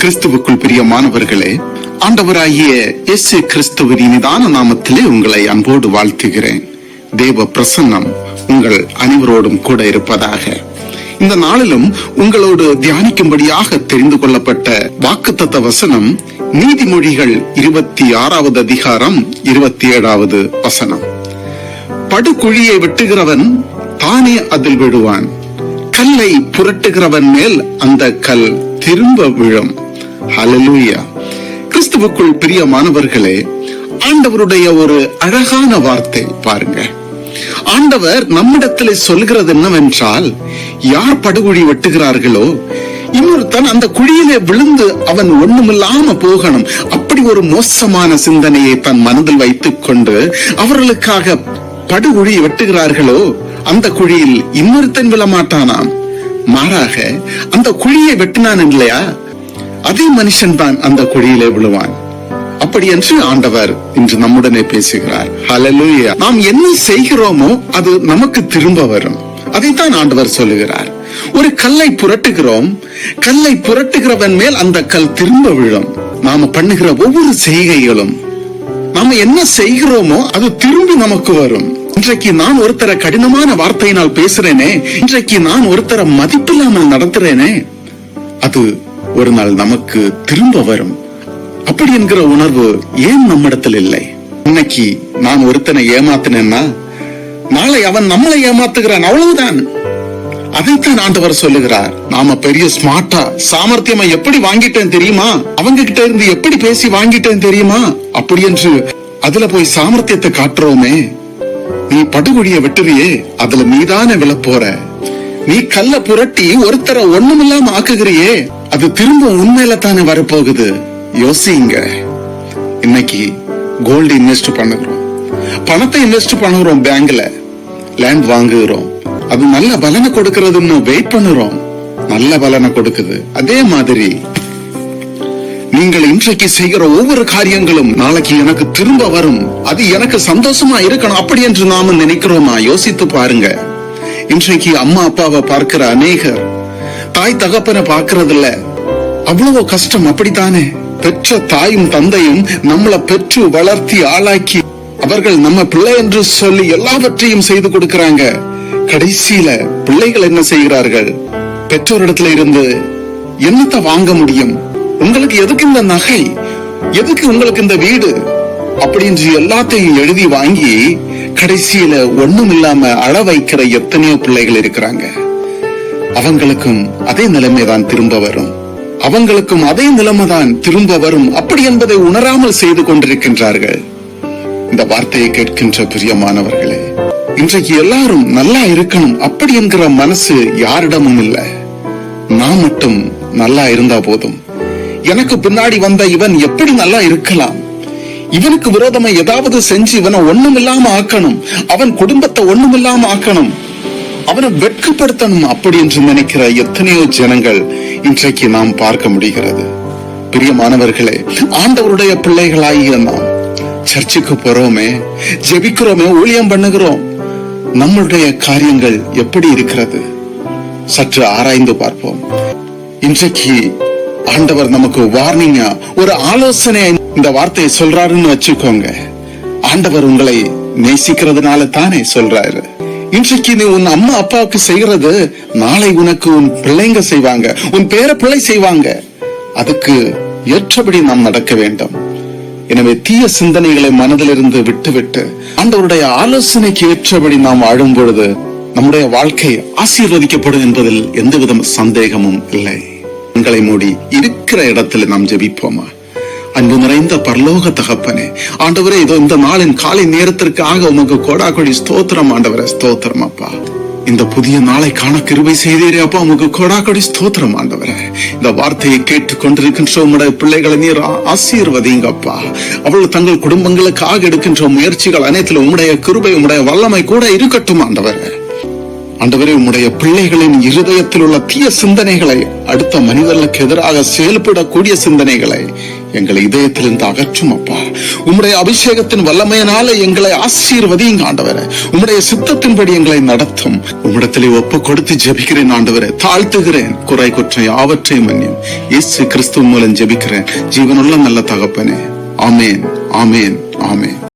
கிறிஸ்துவுக்குள் பிரியமானவர்களே, ஆண்டவராகிய இயேசு கிறிஸ்துவின் இனிதான நாமத்திலே உங்களை அன்போடு வாழ்த்துகிறேன். தேவ பிரசன்னம் உங்கள் அனைவரோடும் கூட இருப்பதாக. இந்த நாளிலும் உங்களோடு தியானிக்கும்படியாக தெரிந்து கொள்ளப்பட்ட வாக்குத்தத்த வசனம் நீதிமொழிகள் 26வது அதிகாரம் 27வது வசனம். படுகுழியை வெட்டுகிறவன் தானே அதில் விழுவான், கல்லை புரட்டுகிறவன் மேல் அந்த கல் திரும்ப விழும். ஹல்லேலூயா. கிறிஸ்துவுக்குள் பிரியமானவர்களே, ஆண்டவருடைய ஒரு அழகான வார்த்தை பாருங்க. ஆண்டவர் நம்மிடத்திலே சொல்கிறது என்னவென்றால், யார் படுகுழி வெட்டுகிறார்களோ இன்னொருத்தன் அந்த குழியிலே விழுந்து அவன் ஒண்ணுமில்லாம போகணும், அப்படி ஒரு மோசமான சிந்தனையை தன் மனதில் வைத்துக் கொண்டு அவர்களுக்காக படுகுழி வெட்டுகிறார்களோ அந்த குழியில் இன்னொருத்தன் விழமாட்டானாம். மாறாக அந்த குழியை வெட்டினான் இல்லையா, அதே மனுஷன் தான் அந்த குழியிலே விழுவான். அப்படி என்று ஆண்டவர் இன்று நம்முடனே பேசுகிறார். ஹல்லேலூயா. நாம் என்ன செய்கிறோமோ அது நமக்கு திரும்ப வரும். அதைத்தான் ஆண்டவர் சொல்லுகிறார். ஒரு கல்லை புரட்டுகிறோம், கல்லை புரட்டுகிறவன் மேல் அந்த கல் திரும்ப விழும். நாம பண்ணுகிற ஒவ்வொரு செய்கைகளும், நாம என்ன செய்கிறோமோ அது திரும்பி நமக்கு வரும். இன்றைக்கு நான் ஒருத்தர கடினமான வார்த்தையினால் பேசுறேனே, இன்றைக்கு நான் ஒருத்தர மதிப்பில்லாமல் நடத்துறேனே, அது ஒரு நாள் நமக்கு திரும்ப வரும். அப்படி என்கிற உணர்வு ஏன் நம்மிடத்தில் இல்லை? இன்னைக்கு நான் ஒருத்தனை ஏமாத்தினேன்னா நாளை அவன் நம்மளை ஏமாத்துகிறான், அவ்வளவுதான். அதைத்தான் ஆண்டவர் சொல்லுகிறார். நாம பெரிய ஸ்மார்ட்டா சாமர்த்தியமா எப்படி வாங்கிட்டேன் தெரியுமா, அவங்க கிட்ட இருந்து எப்படி பேசி வாங்கிட்டேன் தெரியுமா, அப்படி என்று அதுல போய் சாமர்த்தியத்தை காட்டுறோமே. நீ படுகுழிய வெட்டுறியே, அதுல நீதானே விழ போற. நீ கல்ல புரட்டி ஒருத்தர ஒண்ணுமில்லாம ஆக்குகிறியே, அது திரும்ப உண்மையில தானே வரப்போகுது. யோசிங்க. இன்னைக்கு கோல்டு இன்வெஸ்ட் பண்ணுகிறோம், பணத்தை இன்வெஸ்ட் பண்ணுகிறோம், பேங்க்ல லேண்ட் வாங்குகிறோம், அது நல்ல பலனை கொடுக்கறதுன்னு வெயிட் பண்ணுறோம், நல்ல பலனை கொடுக்குது. அதே மாதிரி நீங்கள் இன்றைக்கு செய்கிற ஒவ்வொரு காரியங்களும் நாளைக்கு எனக்கு திரும்ப வரும், அது எனக்கு சந்தோஷமா இருக்கணும், அப்படி என்று நாம நினைக்கிறோமா? யோசித்து பாருங்க. இன்றைக்கு அம்மா அப்பாவை பார்க்கிற அநேகர் தாய் தகப்பனை பார்க்கறதில்ல. அவ்வளவு கஷ்டம், அப்படித்தானே? பெற்ற தாயும் தந்தையும் நம்மளை பெற்று வளர்த்தி ஆளாக்கி அவர்கள் நம்ம பிள்ளை என்று சொல்லி எல்லாவற்றையும் செய்து கொடுக்கிறாங்க. கடைசியில பிள்ளைகள் என்ன செய்கிறார்கள்? பெற்றோரிடத்துல இருந்து என்னத்தை வாங்க முடியும்? உங்களுக்கு எதுக்கு இந்த நகை, எதுக்கு உங்களுக்கு இந்த வீடு, அப்படின்னு எல்லாத்தையும் எழுதி வாங்கி கடைசியில ஒண்ணும் இல்லாம அழ வைக்கிற எத்தனையோ பிள்ளைகள் இருக்கிறாங்க. அவங்களுக்கும் அதே நிலைமைதான் திரும்ப வரும், அவங்களுக்கும் அதே நிலைமைதான் திரும்ப வரும். அப்படி என்பதை உணராமல் செய்து கொண்டிருக்கின்றார்கள். இந்த வார்த்தையை கேட்கின்ற பிரியமானவர்களே, இன்றைக்கு எல்லாரும் நல்லா இருக்கணும் அப்படி என்கிற மனசு யாரிடமும் இல்லை. நான் மட்டும் நல்லா இருந்தா போதும், எனக்கு பின்னாடி வந்த இவன் எப்படி நல்லா இருக்கலாம், இவனுக்கு விரோதமா ஏதாவது செஞ்சு இவனை ஒண்ணுமில்லாம ஆக்கணும், அவன் குடும்பத்தை ஒண்ணுமில்லாம ஆக்கணும், அவனை வெட்கப்படுத்தணும், அப்படி என்று நினைக்கிற எத்தனையோ ஜனங்கள் இன்றைக்கு நாம் பார்க்க முடிகிறது. பிரியமானவர்களே, ஆண்டவருடைய பிள்ளைகளாகிய நாம் சர்ச்சுக்கு போறோமே, ஜெபிக்கிறோமே, ஊழியம் பண்ணுகிறோம், நம்மளுடைய காரியங்கள் எப்படி இருக்கிறது? சற்று ஆராய்ந்து பார்ப்போம். இன்றைக்கு ஆண்டவர் நமக்கு வார்னிங்கா ஒரு ஆலோசனை இந்த வார்த்தையை சொல்றாருன்னு வச்சுக்கோங்க. ஆண்டவர் உங்களை நேசிக்கிறதுனால தானே சொல்றாரு. இன்றைக்கு நீ உன் அம்மா அப்பாவுக்கு செய்யறது நாளை உனக்கு உன் பிள்ளைங்க செய்வாங்க, உன் பேர பிள்ளை செய்வாங்க. அதுக்கு ஏற்றபடி நாம் நடக்க வேண்டும். எனவே தீய சிந்தனைகளை மனதிலிருந்து விட்டுவிட்டு ஆண்டவருடைய ஆலோசனைக்கு ஏற்றபடி நாம் வாழும் பொழுது நம்முடைய வாழ்க்கை ஆசீர்வதிக்கப்படும் என்பதில் எந்தவித சந்தேகமும் இல்லை. கண்களை மூடி இருக்கிற இடத்துல நாம் ஜெபிப்போமா? அன்பு நிறைந்த பரலோக தகப்பனே, ஆண்டவரே, இதோ இந்த நாளின் காலை நேரத்திற்காக உமக்கு கோடாகோடி ஸ்தோத்திரம் ஆண்டவரே. ஸ்தோத்திரம் அப்பா. இந்த புதிய நாளை காண கிருபை செய்தீரே அப்பா, உமக்கு கோடாகோடி ஸ்தோத்திரம் ஆண்டவரே. இந்த வார்த்தையை கேட்டுக் கொண்டிருக்கின்ற உம்முடைய பிள்ளைகளை நீர் ஆசீர்வதிங்கப்பா. அவர்கள் தங்கள் குடும்பங்களுக்காக எடுக்கின்ற முயற்சிகள் அனைத்துல உம்முடைய கிருபை, உம்முடைய வல்லமை கூட இருக்கட்டும் ஆண்டவரே. ஆண்டவரே, உம்முடைய பிள்ளைகளின் இருதயத்தில் உள்ள தீய சிந்தனைகளை, அடுத்த மனிதர்களுக்கு எதிராக செயல்படக்கூடிய சிந்தனைகளை எங்களை இதயத்திலிருந்து அகற்றும் அப்பா. உம்முடைய அபிஷேகத்தின் வல்லமையினால எங்களை ஆசீர்வதிங்க ஆண்டவரே. உம்முடைய சித்தத்தின்படி எங்களை நடத்தும். உம்மிடத்திலே ஒப்பு கொடுத்து ஜெபிக்கிறேன் ஆண்டவரே. தாழ்த்துகிறேன். குறை குற்றம் யாவற்றையும் மன்னியும். இயேசு கிறிஸ்து மூலம் ஜெபிக்கிறேன் ஜீவனுள்ள நல்ல தகப்பனே. ஆமேன், ஆமேன், ஆமேன்.